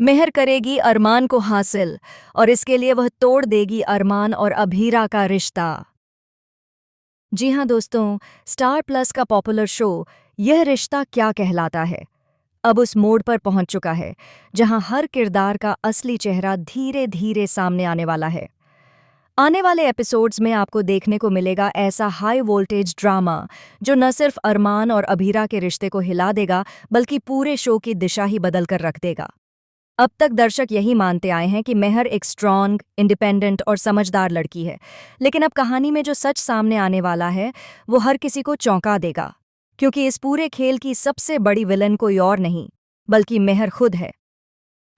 मेहर करेगी अरमान को हासिल और इसके लिए वह तोड़ देगी अरमान और अभीरा का रिश्ता। जी हाँ दोस्तों, स्टार प्लस का पॉपुलर शो यह रिश्ता क्या कहलाता है अब उस मोड़ पर पहुंच चुका है जहां हर किरदार का असली चेहरा धीरे धीरे सामने आने वाला है। आने वाले एपिसोड्स में आपको देखने को मिलेगा ऐसा हाई वोल्टेज ड्रामा जो न सिर्फ अरमान और अभीरा के रिश्ते को हिला देगा बल्कि पूरे शो की दिशा ही बदल कर रख देगा। अब तक दर्शक यही मानते आए हैं कि मेहर एक स्ट्रॉन्ग, इंडिपेंडेंट और समझदार लड़की है, लेकिन अब कहानी में जो सच सामने आने वाला है वो हर किसी को चौंका देगा, क्योंकि इस पूरे खेल की सबसे बड़ी विलन कोई और नहीं बल्कि मेहर खुद है।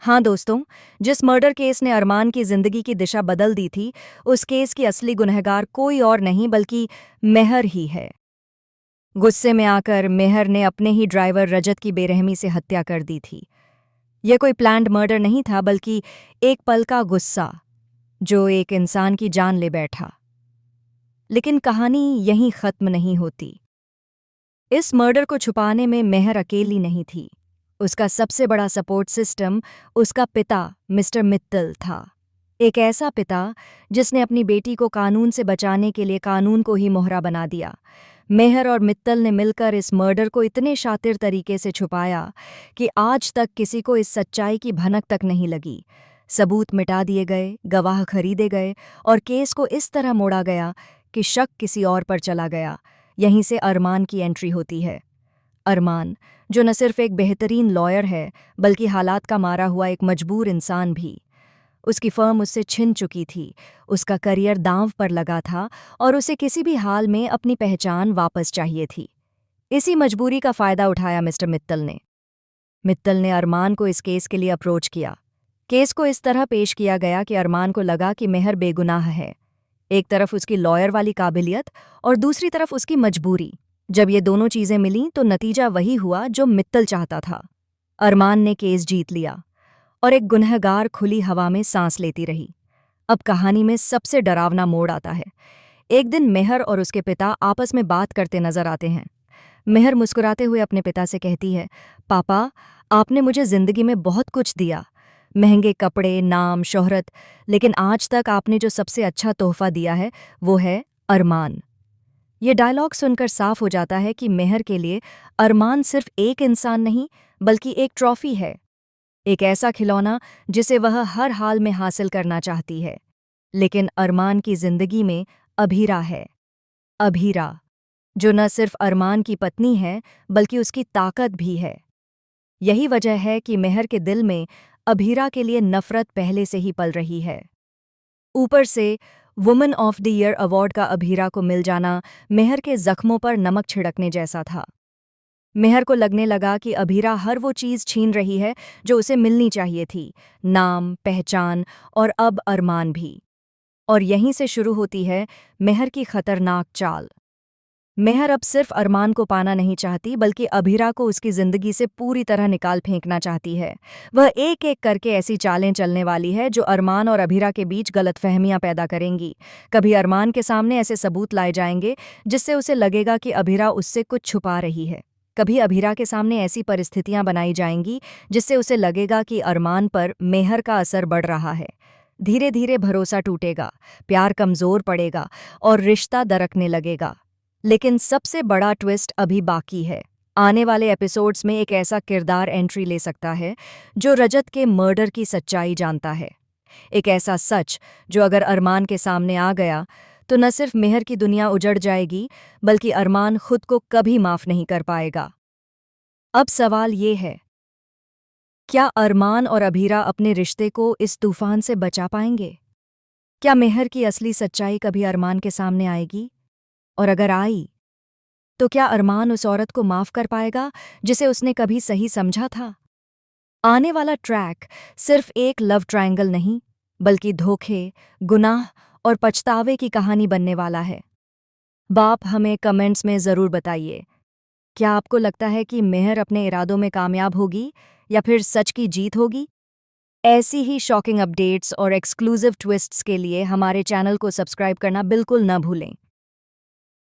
हाँ दोस्तों, जिस मर्डर केस ने अरमान की जिंदगी की दिशा बदल दी थी, उस केस की असली गुनहगार कोई और नहीं बल्कि मेहर ही है। गुस्से में आकर मेहर ने अपने ही ड्राइवर रजत की बेरहमी से हत्या कर दी थी। यह कोई प्लान्ड मर्डर नहीं था बल्कि एक पल का गुस्सा जो एक इंसान की जान ले बैठा। लेकिन कहानी यहीं खत्म नहीं होती। इस मर्डर को छुपाने में मेहर अकेली नहीं थी। उसका सबसे बड़ा सपोर्ट सिस्टम उसका पिता मिस्टर मित्तल था। एक ऐसा पिता जिसने अपनी बेटी को कानून से बचाने के लिए कानून को ही मोहरा बना दिया। मेहर और मित्तल ने मिलकर इस मर्डर को इतने शातिर तरीके से छुपाया कि आज तक किसी को इस सच्चाई की भनक तक नहीं लगी। सबूत मिटा दिए गए, गवाह खरीदे गए और केस को इस तरह मोड़ा गया कि शक किसी और पर चला गया। यहीं से अरमान की एंट्री होती है। अरमान, जो न सिर्फ एक बेहतरीन लॉयर है बल्कि हालात का मारा हुआ एक मजबूर इंसान भी। उसकी फर्म उससे छिन चुकी थी, उसका करियर दांव पर लगा था और उसे किसी भी हाल में अपनी पहचान वापस चाहिए थी। इसी मजबूरी का फायदा उठाया मिस्टर मित्तल ने। मित्तल ने अरमान को इस केस के लिए अप्रोच किया। केस को इस तरह पेश किया गया कि अरमान को लगा कि मेहर बेगुनाह है। एक तरफ उसकी लॉयर वाली काबिलियत और दूसरी तरफ उसकी मजबूरी। जब ये दोनों चीजें मिलीं तो नतीजा वही हुआ जो मित्तल चाहता था। अरमान ने केस जीत लिया और एक गुनहगार खुली हवा में सांस लेती रही। अब कहानी में सबसे डरावना मोड़ आता है। एक दिन मेहर और उसके पिता आपस में बात करते नजर आते हैं। मेहर मुस्कुराते हुए अपने पिता से कहती है, पापा, आपने मुझे जिंदगी में बहुत कुछ दिया, महंगे कपड़े, नाम, शोहरत, लेकिन आज तक आपने जो सबसे अच्छा तोहफा दिया है वो है अरमान। ये डायलॉग सुनकर साफ हो जाता है कि मेहर के लिए अरमान सिर्फ एक इंसान नहीं बल्कि एक ट्रॉफी है, एक ऐसा खिलौना जिसे वह हर हाल में हासिल करना चाहती है। लेकिन अरमान की जिंदगी में अभीरा है। अभीरा, जो न सिर्फ अरमान की पत्नी है बल्कि उसकी ताकत भी है। यही वजह है कि मेहर के दिल में अभीरा के लिए नफरत पहले से ही पल रही है। ऊपर से woman of the year award का अभीरा को मिल जाना मेहर के जख्मों पर नमक छिड़कने जैसा था। मेहर को लगने लगा कि अभीरा हर वो चीज़ छीन रही है जो उसे मिलनी चाहिए थी, नाम, पहचान और अब अरमान भी। और यहीं से शुरू होती है मेहर की खतरनाक चाल। मेहर अब सिर्फ अरमान को पाना नहीं चाहती बल्कि अभीरा को उसकी जिंदगी से पूरी तरह निकाल फेंकना चाहती है। वह एक एक करके ऐसी चालें चलने वाली है जो अरमान और अभीरा के बीच गलतफहमियां पैदा करेंगी। कभी अरमान के सामने ऐसे सबूत लाए जाएंगे जिससे उसे लगेगा कि अभीरा उससे कुछ छुपा रही है। कभी अभीरा के सामने ऐसी परिस्थितियां बनाई जाएंगी जिससे उसे लगेगा कि अरमान पर मेहर का असर बढ़ रहा है। धीरे धीरे भरोसा टूटेगा, प्यार कमजोर पड़ेगा और रिश्ता दरकने लगेगा। लेकिन सबसे बड़ा ट्विस्ट अभी बाकी है। आने वाले एपिसोड्स में एक ऐसा किरदार एंट्री ले सकता है जो रजत के मर्डर की सच्चाई जानता है। एक ऐसा सच जो अगर अरमान के सामने आ गया तो न सिर्फ मेहर की दुनिया उजड़ जाएगी बल्कि अरमान खुद को कभी माफ नहीं कर पाएगा। अब सवाल ये है, क्या अरमान और अभीरा अपने रिश्ते को इस तूफान से बचा पाएंगे? क्या मेहर की असली सच्चाई कभी अरमान के सामने आएगी? और अगर आई तो क्या अरमान उस औरत को माफ कर पाएगा जिसे उसने कभी सही समझा था? आने वाला ट्रैक सिर्फ एक लव ट्रायंगल नहीं बल्कि धोखे, गुनाह और पछतावे की कहानी बनने वाला है। बाप, हमें कमेंट्स में ज़रूर बताइए, क्या आपको लगता है कि मेहर अपने इरादों में कामयाब होगी या फिर सच की जीत होगी? ऐसी ही शॉकिंग अपडेट्स और एक्सक्लूसिव ट्विस्ट्स के लिए हमारे चैनल को सब्सक्राइब करना बिल्कुल न भूलें।